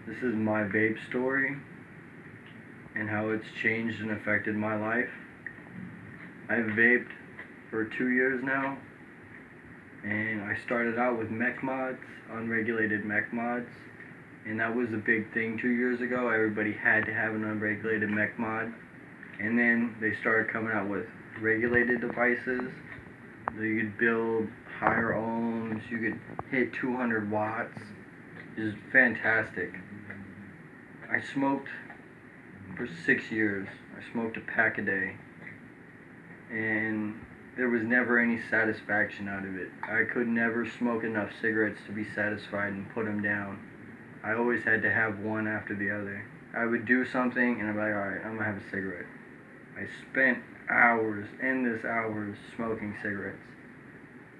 This is my vape story and how it's changed and affected my life. I've vaped for 2 years now, and I started out with mech mods, unregulated mech mods, and that was a big thing 2 years ago. Everybody had to have an unregulated mech mod, and then they started coming out with regulated devices. So you could build higher ohms, you could hit 200 watts. It's fantastic. I smoked for 6 years. I smoked a pack a day, and there was never any satisfaction out of it. I could never smoke enough cigarettes to be satisfied and put them down. I always had to have one after the other. I would do something and I'd be like, alright, I'm gonna have a cigarette. I spent hours, endless hours, smoking cigarettes.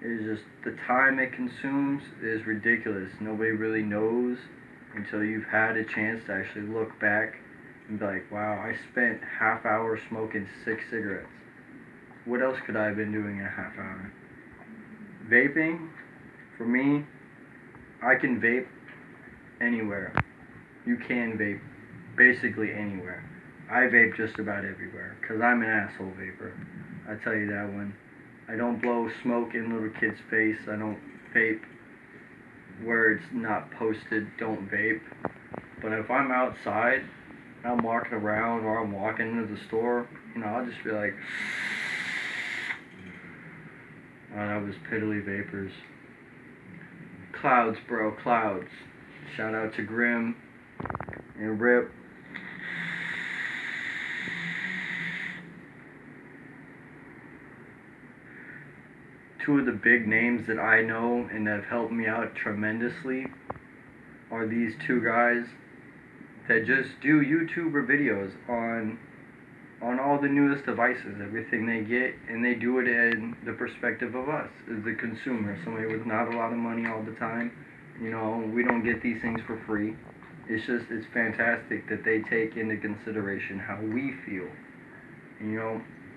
It's just, the time it consumes is ridiculous. Nobody really knows until you've had a chance to actually look back and be like, wow, I spent half hour smoking 6 cigarettes. What else could I have been doing in a half hour? Vaping, for me, I can vape anywhere. You can vape basically anywhere. I vape just about everywhere because I'm an asshole vapor. I tell you that one. I don't blow smoke in little kids' face. I don't vape where it's not posted, don't vape. But if I'm outside, I'm walking around or I'm walking into the store, I'll just be like, oh, that was piddly vapors. Clouds, bro, clouds. Shout out to Grim and Rip. Two of the big names that I know and that have helped me out tremendously are these two guys that just do YouTuber videos on all the newest devices, everything they get, and they do it in the perspective of us as the consumer, somebody with not a lot of money all the time. We don't get these things for free. It's fantastic that they take into consideration how we feel.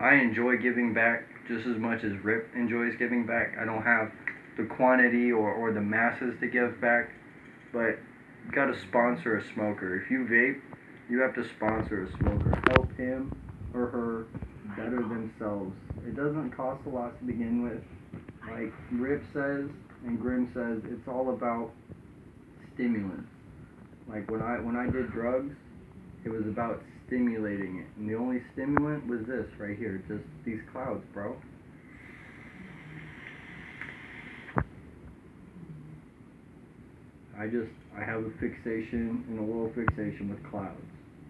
I enjoy giving back just as much as Rip enjoys giving back. I don't have the quantity or the masses to give back, but you gotta sponsor a smoker. If you vape, you have to sponsor a smoker. Help him or her better themselves. It doesn't cost a lot to begin with. Like Rip says and Grim says, it's all about stimulants. Like when I did drugs, it was about stimulating it, and the only stimulant was this right here, just these clouds, bro. I have a fixation, an oral fixation with clouds.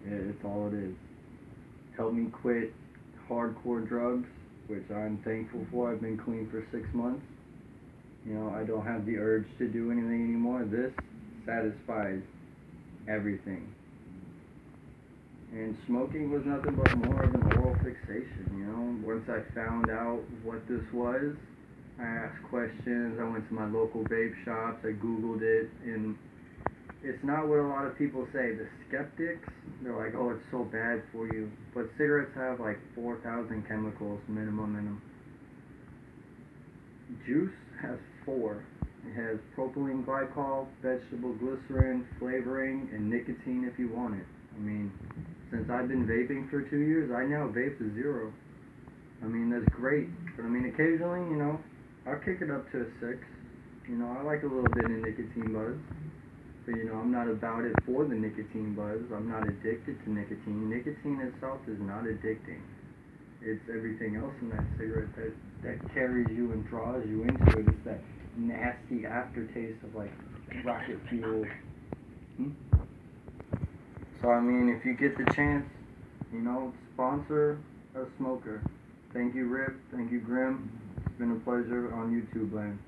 It's all it is. Helped me quit hardcore drugs, which I'm thankful for. I've been clean for 6 months. I don't have the urge to do anything anymore. This satisfies everything. And smoking was nothing but more of an oral fixation, Once I found out what this was, I asked questions, I went to my local vape shops, I Googled it, and it's not what a lot of people say. The skeptics, they're like, oh, it's so bad for you. But cigarettes have like 4,000 chemicals minimum in them. Juice has 4. It has propylene glycol, vegetable glycerin, flavoring, and nicotine if you want it. Since I've been vaping for 2 years, I now vape to 0. That's great. But occasionally, I'll kick it up to a 6. I like a little bit of nicotine buzz. But, I'm not about it for the nicotine buzz. I'm not addicted to nicotine. Nicotine itself is not addicting. It's everything else in that cigarette that carries you and draws you into it. It's that nasty aftertaste of like rocket fuel. So if you get the chance, sponsor a smoker. Thank you, Rip. Thank you, Grim. It's been a pleasure on YouTube land.